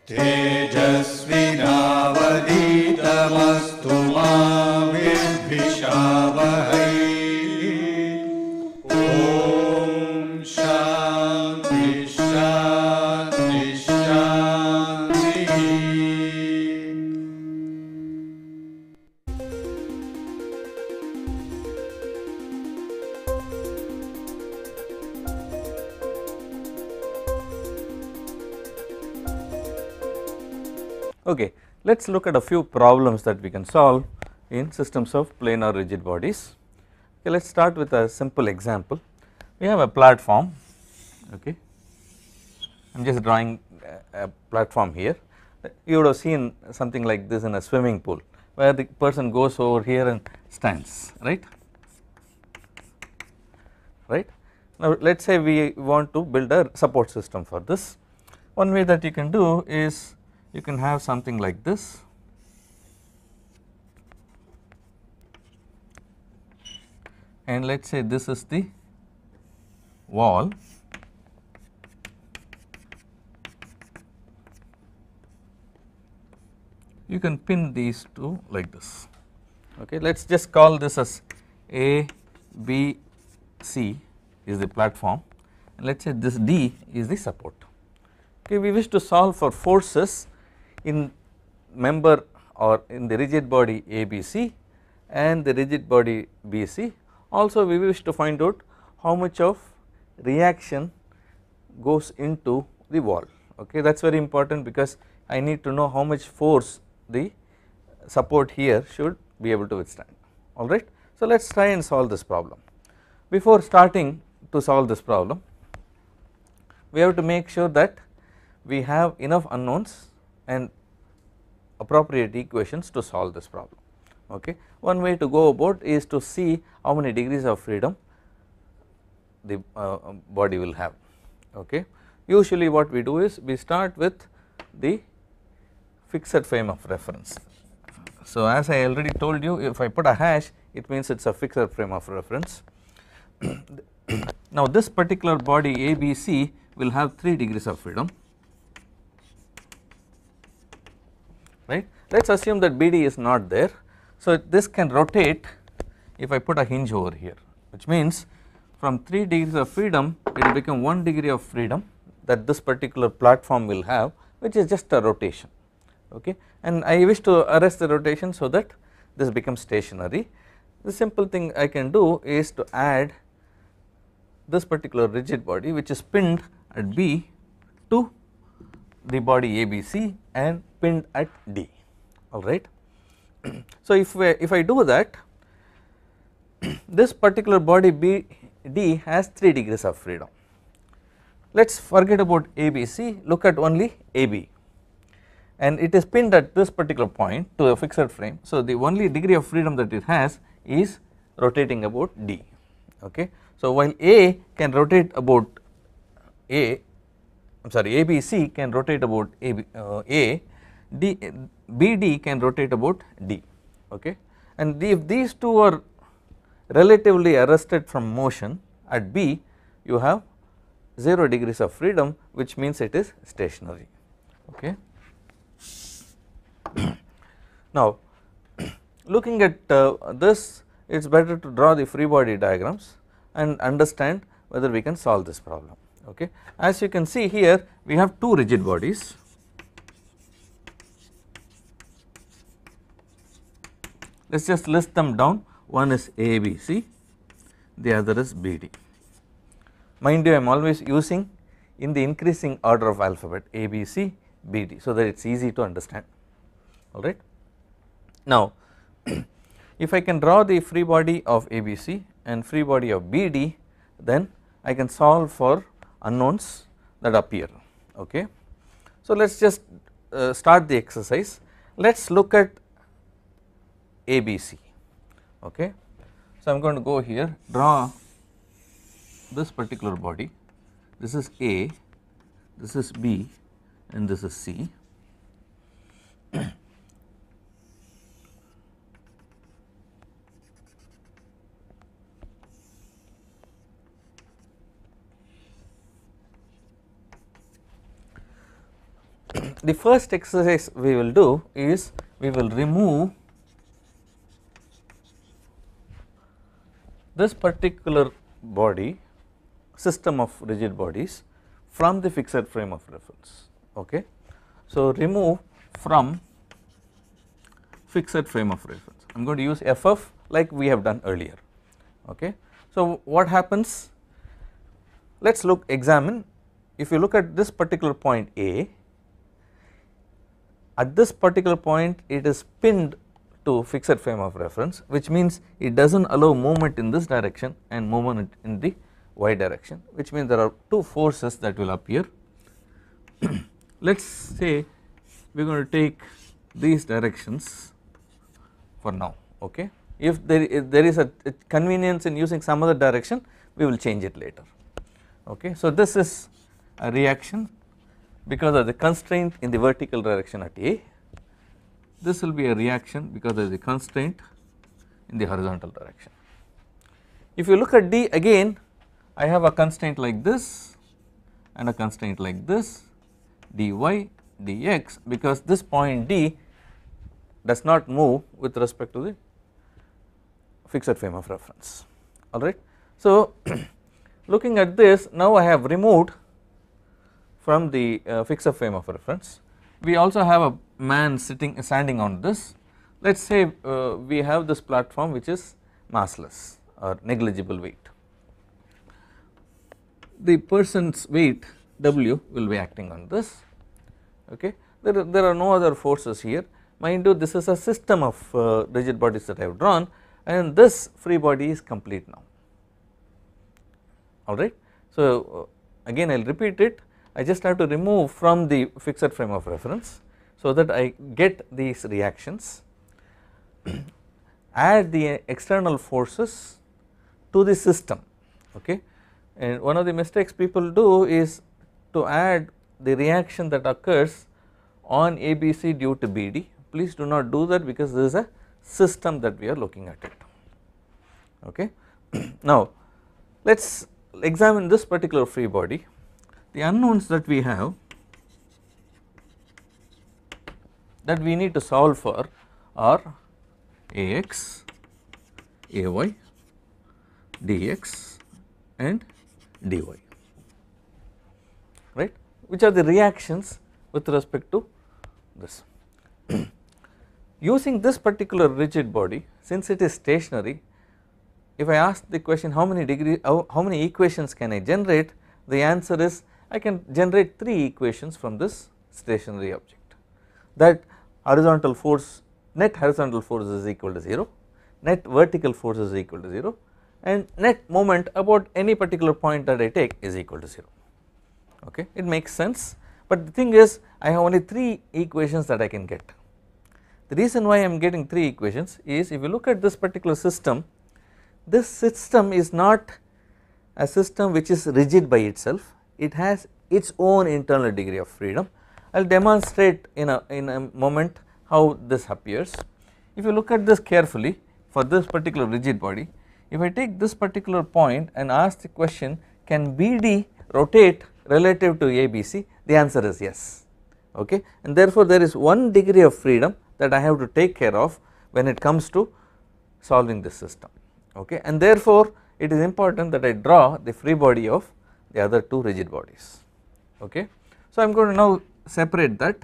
तेजस्विनावधीतमस्तु मा विद्विषावहै। ॐ शान्ति शान्ति शान्तिः। Okay, let us look at a few problems that we can solve in systems of planar rigid bodies. Okay, let us start with a simple example. We have a platform, okay. I am just drawing a platform here. You would have seen something like this in a swimming pool where the person goes over here and stands, right. Now let us say we want to build a support system for this. One way that you can do is you can have something like this, and let us say this is the wall, you can pin these two like this, okay. Let us just call this as A, B, C is the platform, and let us say this D is the support. Okay, we wish to solve for forces in member or in the rigid body ABC and the rigid body BC. Also we wish to find out how much of reaction goes into the wall, okay. That is very important because I need to know how much force the support here should be able to withstand, alright. So let us try and solve this problem. Before starting to solve this problem, we have to make sure that we have enough unknowns and appropriate equations to solve this problem, okay. One way to go about is to see how many degrees of freedom the body will have, okay. Usually what we do is we start with the fixed frame of reference. So as I already told you, if I put a hash, it means it is a fixed frame of reference. Now this particular body ABC will have 3 degrees of freedom, right. Let us assume that BD is not there. So this can rotate if I put a hinge over here, which means from 3 degrees of freedom it will become 1 degree of freedom that this particular platform will have, which is just a rotation, okay. And I wish to arrest the rotation so that this becomes stationary. The simple thing I can do is to add this particular rigid body which is pinned at B to the body ABC and pinned at D, alright. So if I do that, this particular body BD has 3 degrees of freedom. Let us forget about ABC, look at only AB, and it is pinned at this particular point to a fixed frame. So the only degree of freedom that it has is rotating about D, okay. So while A can rotate about ABC can rotate about BD can rotate about D, okay. And if these two are relatively arrested from motion at B, you have 0 degrees of freedom, which means it is stationary, okay. Now looking at this, it is better to draw the free body diagrams and understand whether we can solve this problem, okay. As you can see here, we have 2 rigid bodies, let us just list them down. One is ABC, the other is BD. Mind you, I am always using in the increasing order of alphabet ABC, BD, so that it is easy to understand, alright. Now if I can draw the free body of ABC and free body of BD, then I can solve for unknowns that appear, okay. So let us just start the exercise. Let us look at ABC, okay. So I am going to go here, draw this particular body, this is A, this is B and this is C. the first exercise we will do is we will remove this particular body, system of rigid bodies, from the fixed frame of reference. Okay. So, remove from fixed frame of reference. I am going to use FF like we have done earlier. Okay. So, what happens? Let us examine. If you look at this particular point A, at this particular point it is pinned to fixed frame of reference, which means it does not allow movement in this direction and movement in the y direction, which means there are two forces that will appear. Let us say we are going to take these directions for now. Okay. If there is a convenience in using some other direction, we will change it later. Okay. So, this is a reaction because of the constraint in the vertical direction at A. This will be a reaction because there is a constraint in the horizontal direction. If you look at D again, I have a constraint like this and a constraint like this, dy dx, because this point D does not move with respect to the fixed frame of reference. Alright. So, looking at this, now I have removed from the fixed frame of reference. We also have a man standing on this. Let us say we have this platform which is massless or negligible weight. The person's weight W will be acting on this. Okay. There are no other forces here. Mind you, this is a system of rigid bodies that I have drawn, and this free body is complete now. Alright. So, again I will repeat it, I just have to remove from the fixed frame of reference, so that I get these reactions, add the external forces to the system. Okay. And one of the mistakes people do is to add the reaction that occurs on ABC due to BD. Please do not do that, because this is a system that we are looking at it. Okay. Now, let us examine this particular free body. The unknowns that we have, that we need to solve for, are Ax, Ay, dx and dy, right, which are the reactions with respect to this. Using this particular rigid body, since it is stationary, if I ask the question how many equations can I generate, the answer is I can generate 3 equations from this stationary object. That horizontal force, net horizontal force is equal to 0, net vertical force is equal to 0, and net moment about any particular point that I take is equal to 0. Okay, it makes sense, but the thing is I have only 3 equations that I can get. The reason why I am getting 3 equations is, if you look at this particular system, this system is not a system which is rigid by itself, it has its own internal degree of freedom. I will demonstrate in a moment how this appears. If you look at this carefully, for this particular rigid body, if I take this particular point and ask the question, can BD rotate relative to ABC, the answer is yes. Okay, and therefore there is one degree of freedom that I have to take care of when it comes to solving this system. Okay, and therefore it is important that I draw the free body of the other 2 rigid bodies. Okay, so I am going to now separate that.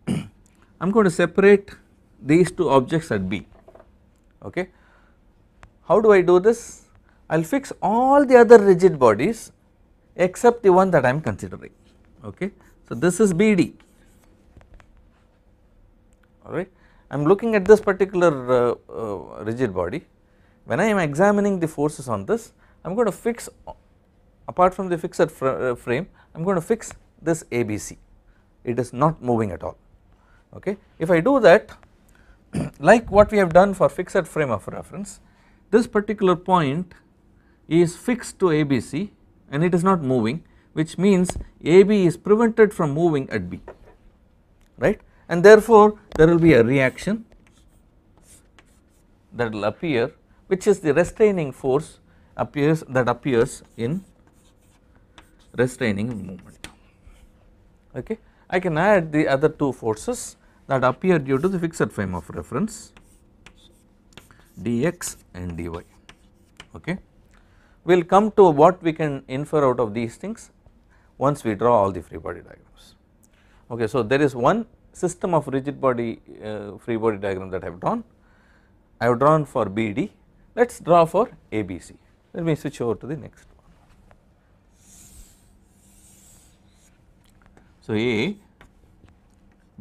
I am going to separate these 2 objects at B. Okay, how do I do this? I will fix all the other rigid bodies except the one that I am considering. Okay, so this is BD. Alright, I am looking at this particular rigid body. When I am examining the forces on this, I am going to fix, apart from the fixed frame, I am going to fix this ABC, it is not moving at all. Okay, if I do that, like what we have done for fixed frame of reference, this particular point is fixed to ABC and it is not moving, which means AB is prevented from moving at B, right, and therefore there will be a reaction that will appear, which is the restraining force that appears in restraining moment. Okay. I can add the other two forces that appear due to the fixed frame of reference dx and dy. Okay. We will come to what we can infer out of these things once we draw all the free body diagrams. Okay. So, there is one system of rigid body free body diagram that I have drawn. I have drawn for BD. Let us draw for ABC. Let me switch over to the next one. So, A,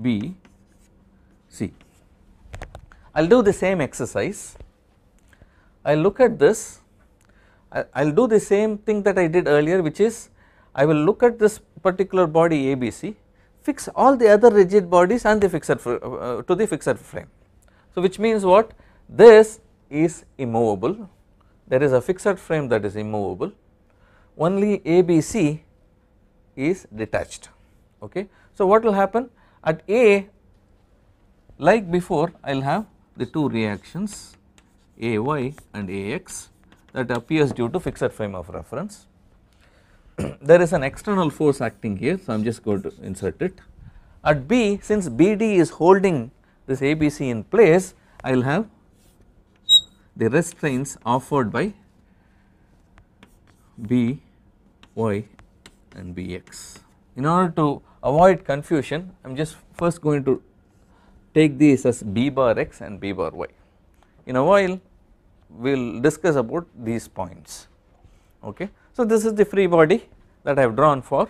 B, C. I will do the same exercise. I will look at this. I will do the same thing that I did earlier, which is I will look at this particular body ABC, fix all the other rigid bodies and the fixed to the fixed frame. So, which means what? This is immovable. There is a fixed frame that is immovable. Only ABC is detached. Okay. So, what will happen at A, like before, I will have the two reactions AY and AX that appears due to fixed frame of reference. There is an external force acting here, so I am just going to insert it. At B, since BD is holding this ABC in place, I will have the restraints offered by B, Y and Bx. In order to avoid confusion, I am just first going to take these as B bar x and B bar y. In a while we will discuss about these points. Okay. So, this is the free body that I have drawn for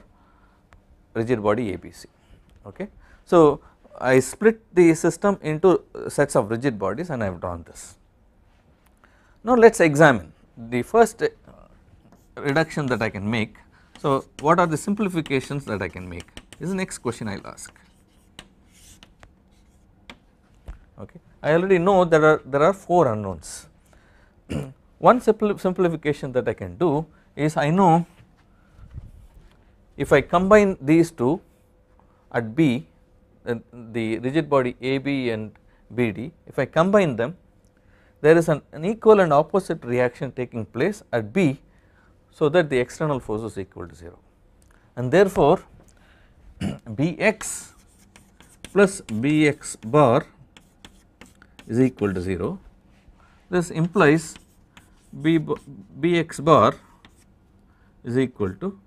rigid body ABC. Okay. So, I split the system into sets of rigid bodies and I have drawn this. Now, let us examine the first reduction that I can make. So, what are the simplifications that I can make is the next question I will ask. Okay. I already know there are 4 unknowns. One simplification that I can do is I know if I combine these two at B, the rigid body AB and BD, if I combine them, there is an equal and opposite reaction taking place at B, so that the external force is equal to 0, and therefore Bx plus Bx bar is equal to 0. This implies Bx bar is equal to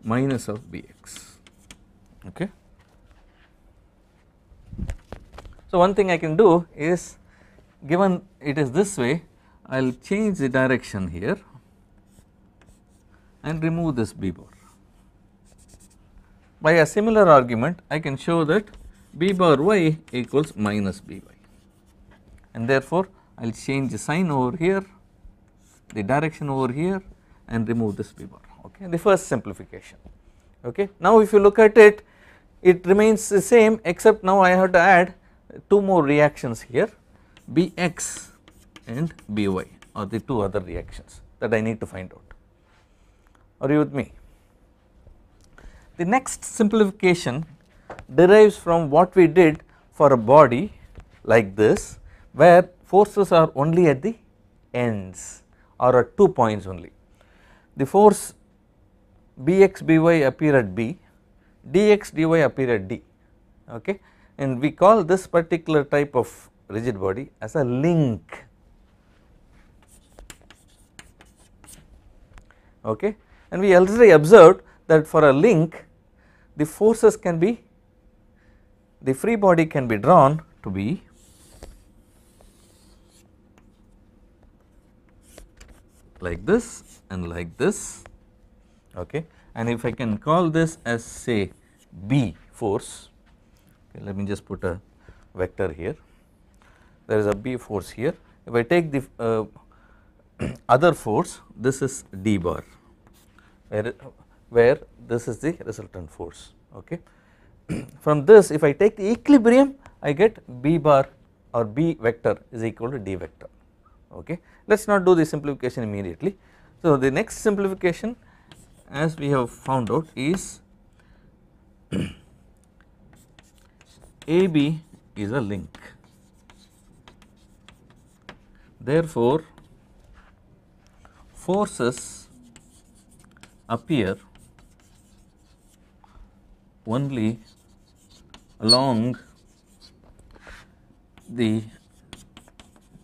minus of Bx. Okay. So, one thing I can do is, given it is this way, I will change the direction here and remove this B bar. By a similar argument, I can show that B bar y equals minus By, and therefore I will change the sign over here, the direction over here, and remove this B bar. Okay, the first simplification. Okay. Now, if you look at it, it remains the same, except now I have to add 2 more reactions here, Bx and By are the 2 other reactions that I need to find out. Are you with me? The next simplification derives from what we did for a body like this, where forces are only at the ends or at 2 points only. The force Bx By appear at B, dx dy appear at D. Okay. And we call this particular type of rigid body as a link. Okay. And we already observed that for a link, the forces can be, the free body can be drawn to be like this and like this. Okay. And if I can call this as, say, B force, okay, let me just put a vector here, there is a B force here. If I take the other force, this is D bar, where this is the resultant force. Okay. From this, if I take the equilibrium, I get B bar or B vector is equal to D vector. Okay. Let us not do the simplification immediately. So, the next simplification, as we have found out, is AB is a link. Therefore, forces appear only along the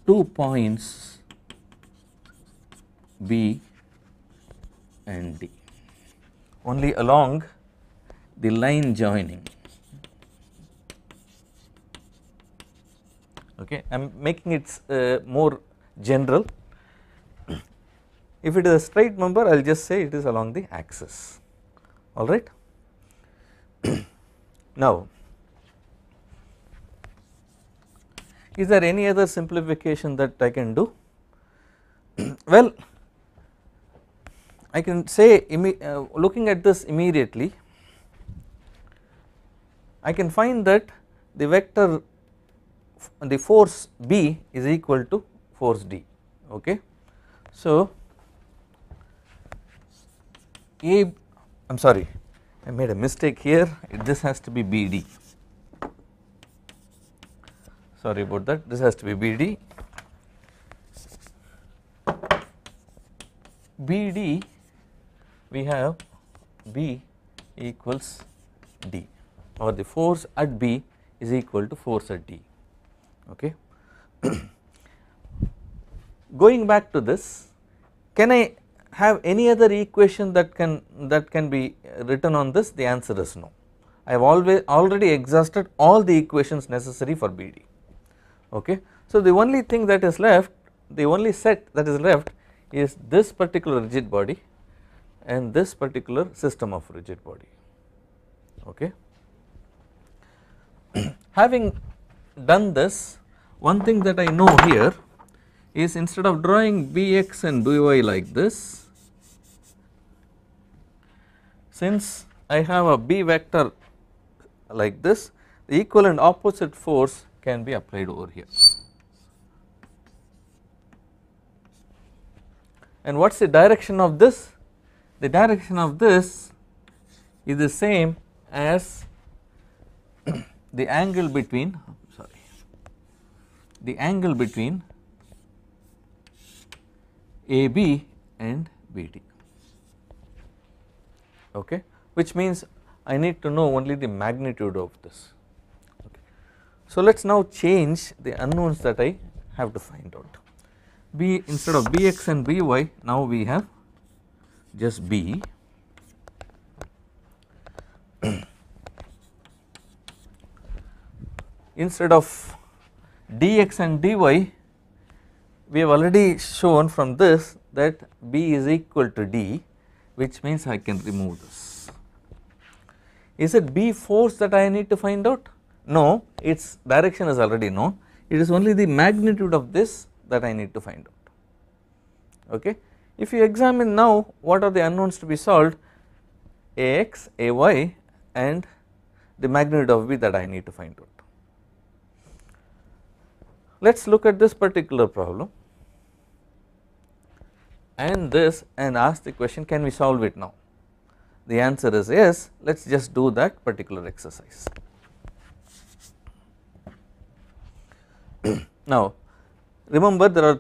2 points B and D, only along the line joining. Okay, I am making it more general. If it is a straight member, I will just say it is along the axis, alright. Now, is there any other simplification that I can do? Well, I can say looking at this immediately, I can find that the vector, the force B is equal to force D. Okay. So, I am sorry, I made a mistake here, this has to be BD, sorry about that, this has to be BD. BD, we have B equals D, or the force at B is equal to force at D. Okay. Going back to this, can I have any other equation that can be written on this? The answer is no. I have already exhausted all the equations necessary for BD. Okay. So, the only thing that is left, the only set that is left is this particular rigid body and this particular system of rigid body. Okay. Having done this, one thing that I know here is, instead of drawing Bx and By like this, since I have a B vector like this, the equivalent opposite force can be applied over here. And what is the direction of this? The direction of this is the same as the angle between, the angle between AB and BD. Okay, which means I need to know only the magnitude of this. Okay. So, let us now change the unknowns that I have to find out. B, instead of Bx and By, now we have just B. Instead of dx and dy, we have already shown from this that B is equal to D, which means I can remove this. Is it B force that I need to find out? No, its direction is already known, it is only the magnitude of this that I need to find out. Okay. If you examine now, what are the unknowns to be solved? Ax, Ay and the magnitude of B that I need to find out. Let us look at this particular problem and this and ask the question, can we solve it now? The answer is yes. Let us just do that particular exercise. Now, remember, there are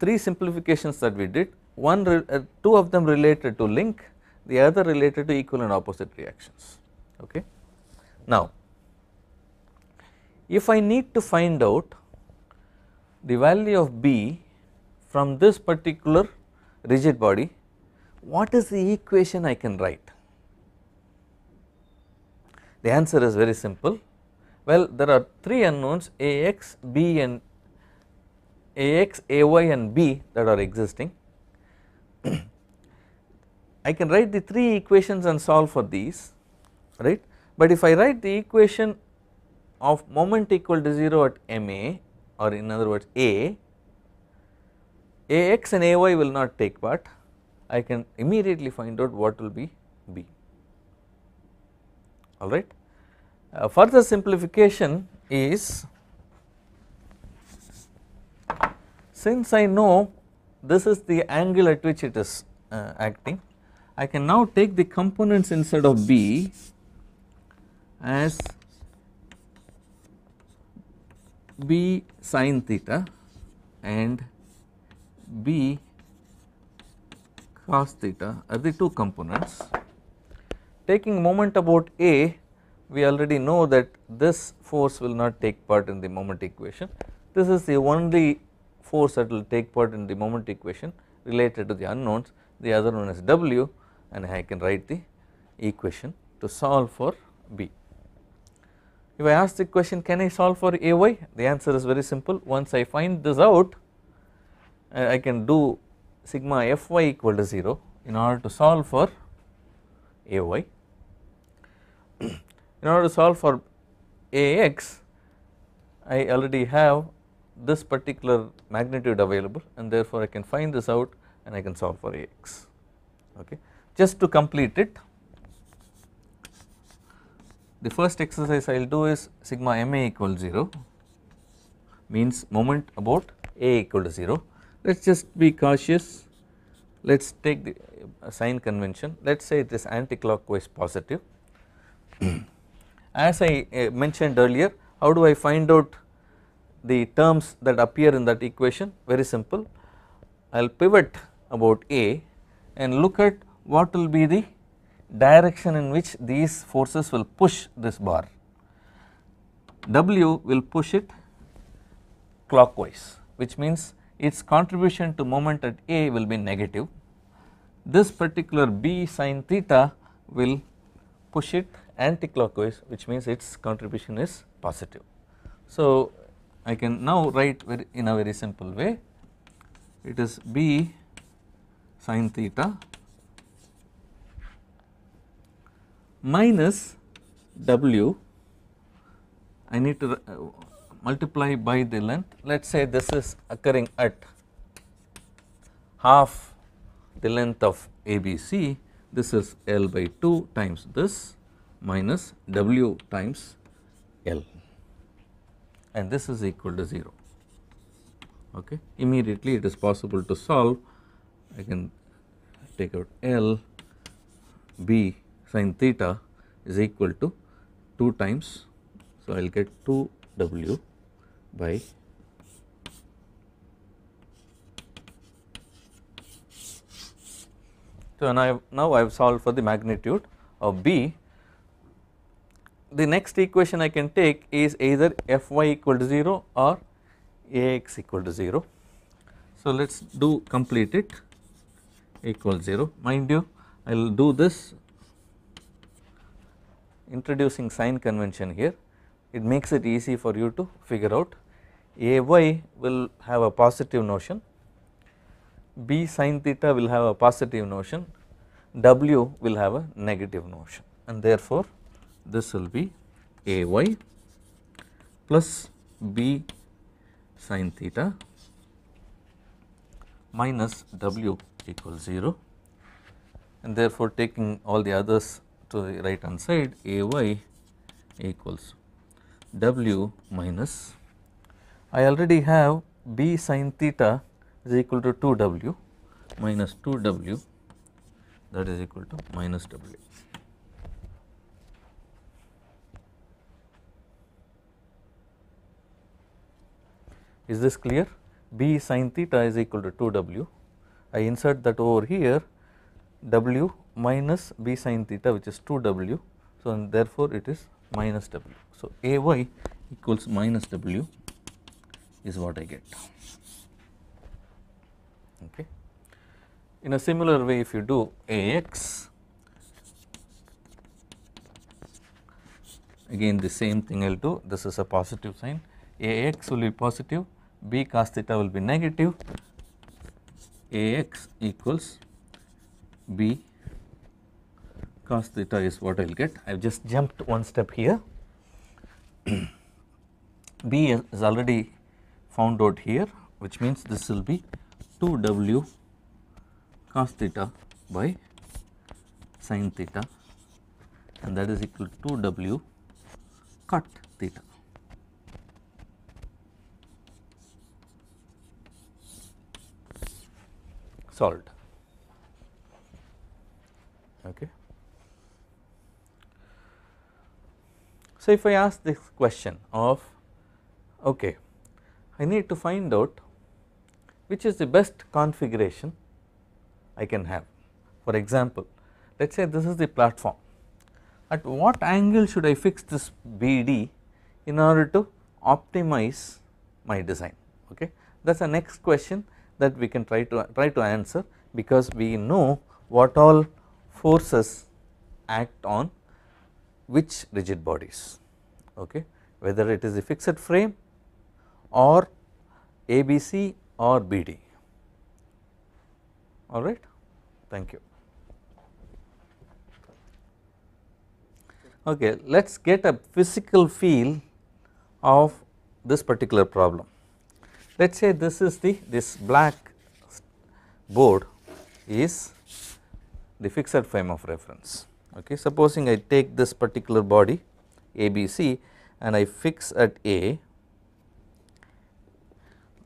3 simplifications that we did, two of them related to link, the other related to equal and opposite reactions. Okay. Now, if I need to find out the value of B from this particular rigid body, what is the equation I can write? The answer is very simple. Well, there are 3 unknowns, Ax, B and Ax, Ay and B that are existing. I can write the 3 equations and solve for these, right. But if I write the equation of moment equal to 0 at Ma, or in other words Ax and Ay will not take part, I can immediately find out what will be B, alright. Further simplification is, since I know this is the angle at which it is acting, I can now take the components inside of B as B sin theta and B cos theta are the 2 components, taking moment about A, we already know that this force will not take part in the moment equation. This is the only force that will take part in the moment equation related to the unknowns, the other one is W, and I can write the equation to solve for B. If I ask the question, can I solve for Ay? The answer is very simple. Once I find this out, I can do sigma Fy equal to 0 in order to solve for Ay. In order to solve for Ax, I already have this particular magnitude available, and therefore I can find this out and I can solve for Ax. Okay. Just to complete it, the first exercise I will do is sigma ma equals 0, means moment about A equal to 0. Let us just be cautious, let us take the sign convention, let us say it is anti-clockwise positive. As I mentioned earlier, how do I find out the terms that appear in that equation? Very simple, I will pivot about A and look at what will be the direction in which these forces will push this bar. W will push it clockwise, which means its contribution to moment at A will be negative. This particular B sin theta will push it anti-clockwise, which means its contribution is positive. So I can now write in a very simple way, it is B sin theta minus W, I need to multiply by the length. Let us say this is occurring at half the length of ABC, this is L by 2 times this minus W times L, and this is equal to 0. Okay. Immediately it is possible to solve. I can take out L, B sin theta is equal to 2 times, so I will get 2W by so now I have solved for the magnitude of B. The next equation I can take is either Fy equal to 0 or Ax equal to 0. So let us do complete it, equal 0. Mind you, I will do this introducing sign convention here, it makes it easy for you to figure out. Ay will have a positive notion, B sin theta will have a positive notion, W will have a negative notion, and therefore this will be Ay plus B sin theta minus W equals 0, and therefore taking all the others to the right hand side, Ay equals W minus, I already have B sin theta is equal to 2W minus 2W, that is equal to minus W. Is this clear? B sin theta is equal to 2W, I insert that over here, W minus B sin theta, which is 2W, so and therefore it is minus W. So Ay equals minus W is what I get. Okay. In a similar way, if you do Ax, again the same thing I will do, this is a positive sign, Ax will be positive, B cos theta will be negative, Ax equals B cos theta is what I will get. I have just jumped one step here. B is already found out here, which means this will be 2W cos theta by sin theta, and that is equal to 2W cot theta. Solved. Okay. So if I ask this question of, okay, I need to find out which is the best configuration I can have. For example, let us say this is the platform at what angle should I fix this BD in order to optimize my design. Okay, that is the next question that we can try to answer, because we know what all forces act on which rigid bodies, okay, whether it is a fixed frame or ABC or BD. All right, thank you. Okay, let us get a physical feel of this particular problem. Let us say this black board is the fixed frame of reference. Okay, supposing I take this particular body ABC and I fix at A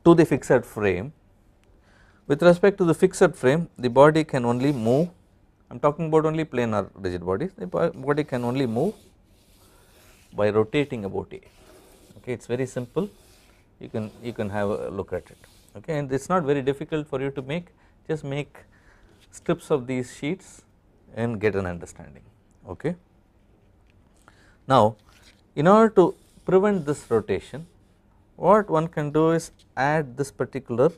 to the fixed frame. With respect to the fixed frame, the body can only move, I am talking about only planar rigid bodies, the body can only move by rotating about A. Okay, it is very simple, you can have a look at it. Okay, and it is not very difficult for you to make, just make strips of these sheets and get an understanding. Okay. Now, in order to prevent this rotation, what one can do is add this particular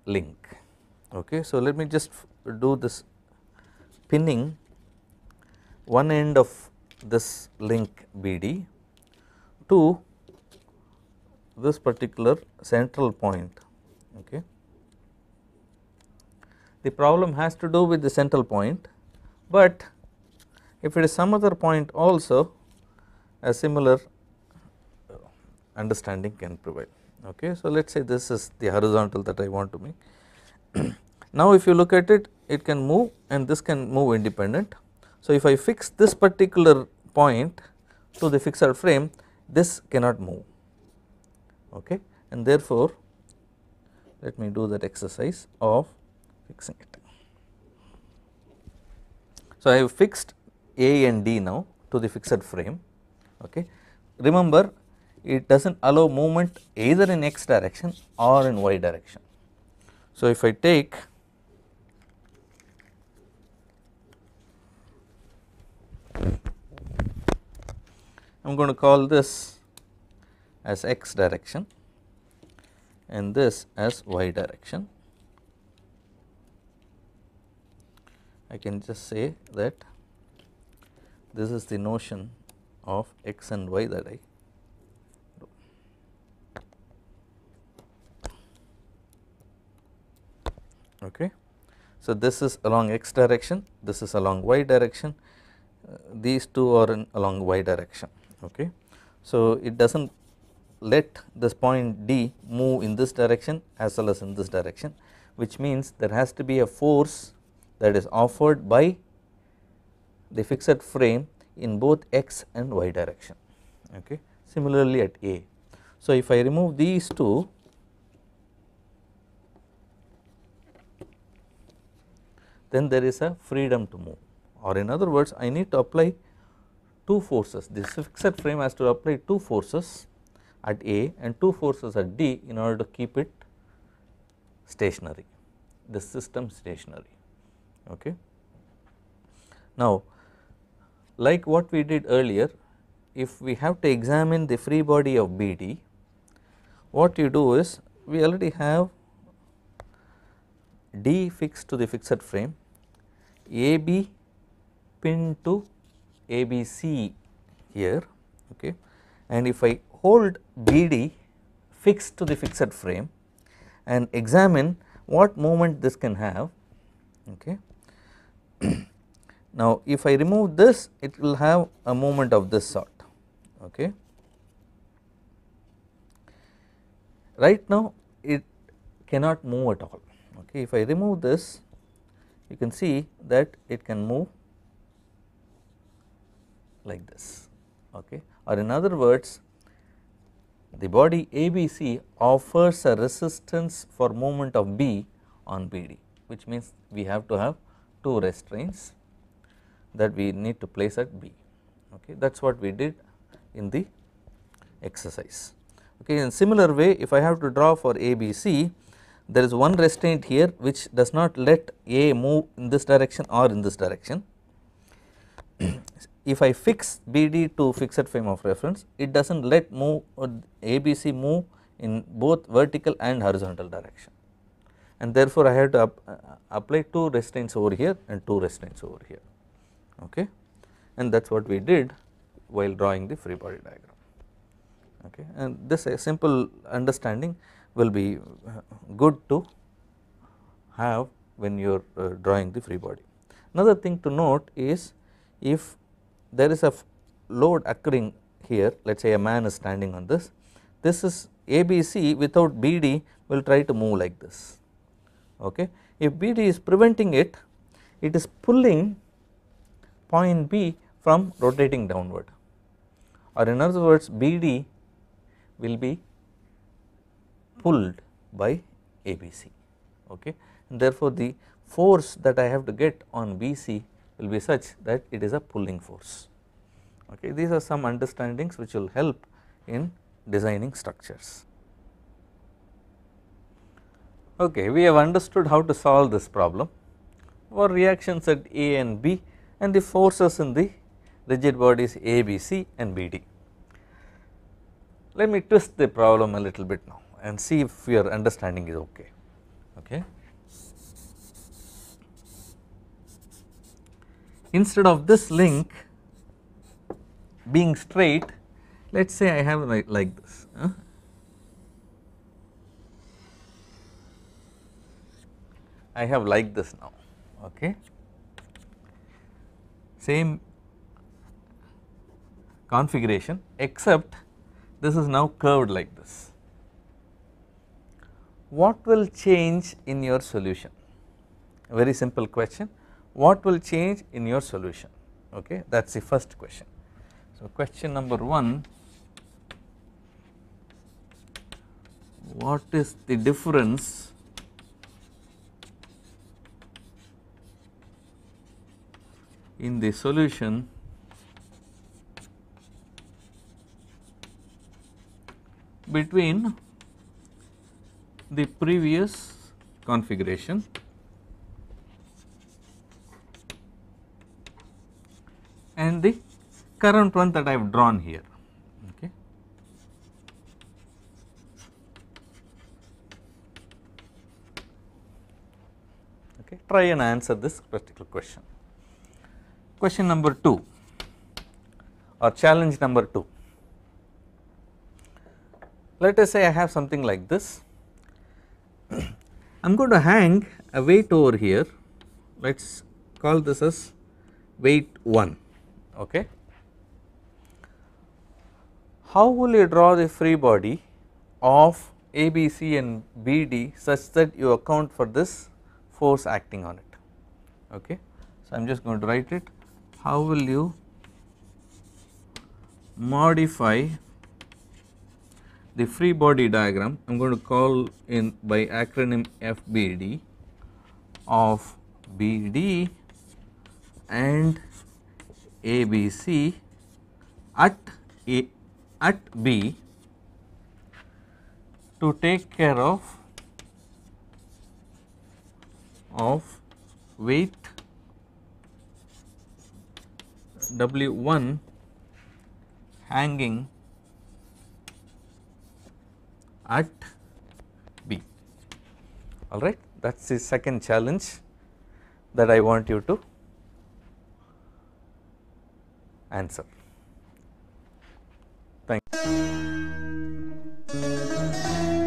link. Okay, so let me just do this pinning one end of this link BD to this particular central point. Okay, the problem has to do with the central point, but if it is some other point also, a similar understanding can prevail. Okay, so let us say this is the horizontal that I want to make. Now if you look at it, it can move and this can move independent. So if I fix this particular point to the fixed frame, this cannot move. Okay, and therefore let me do that exercise of fixing it. So I have fixed A and D now to the fixed frame. Okay, remember it does not allow movement either in x direction or in y direction. So if I take I am going to call this as x direction and this as y direction. I can just say that this is the notion of x and y that I do. Okay. So this is along x direction, this is along y direction, these two are along y direction. Okay. So it does not let this point D move in this direction as well as in this direction, which means there has to be a force that is offered by the fixed frame in both x and y direction. Okay. Similarly at A. So if I remove these two, then there is a freedom to move, or in other words I need to apply two forces. This fixed frame has to apply two forces at A and two forces at D in order to keep it stationary, the system stationary. Okay. Now like what we did earlier, if we have to examine the free body of BD, what you do is we already have D fixed to the fixed frame, AB pinned to ABC here. Okay. And if I hold BD fixed to the fixed frame and examine what movement this can have. Okay. Now if I remove this, it will have a movement of this sort. Okay. Right now it cannot move at all. Okay. If I remove this, you can see that it can move like this. Okay. Or in other words, the body ABC offers a resistance for movement of B on BD, which means we have to have two restraints that we need to place at B. Okay. That is what we did in the exercise. Okay. In similar way, if I have to draw for ABC, there is one restraint here which does not let A move in this direction or in this direction. if I fix BD to fixed frame of reference, it does not let move ABC move in both vertical and horizontal direction, and therefore I have to apply 2 restraints over here and 2 restraints over here, okay, and that is what we did while drawing the free body diagram, okay, and this simple understanding will be good to have when you are drawing the free body. Another thing to note is, if there is a load occurring here, let us say a man is standing on this, this is ABC without BD will try to move like this, okay. If BD is preventing it, it is pulling point B from rotating downward, or in other words BD will be pulled by ABC, okay, and therefore the force that I have to get on BC will be such that it is a pulling force, okay. These are some understandings which will help in designing structures. Okay, we have understood how to solve this problem for reactions at A and B and the forces in the rigid bodies A, B, C and BD. Let me twist the problem a little bit now and see if your understanding is okay, okay. Instead of this link being straight, let us say I have like this, I have like this now, okay, same configuration except this is now curved like this. What will change in your solution? A very simple question, what will change in your solution, okay, that is the first question. So question number 1, what is the difference in the solution between the previous configuration and the current one that I have drawn here, okay. Okay, try and answer this particular question. Question number 2 or challenge number 2. Let us say I have something like this. I am going to hang a weight over here, let us call this as weight 1, okay. How will you draw the free body of ABC and BD such that you account for this force acting on it, okay. So I am just going to write it, how will you modify the free body diagram, I am going to call in by acronym FBD, of BD and ABC at B to take care of weight W1 hanging at B, alright. That is the second challenge that I want you to answer. Thank you.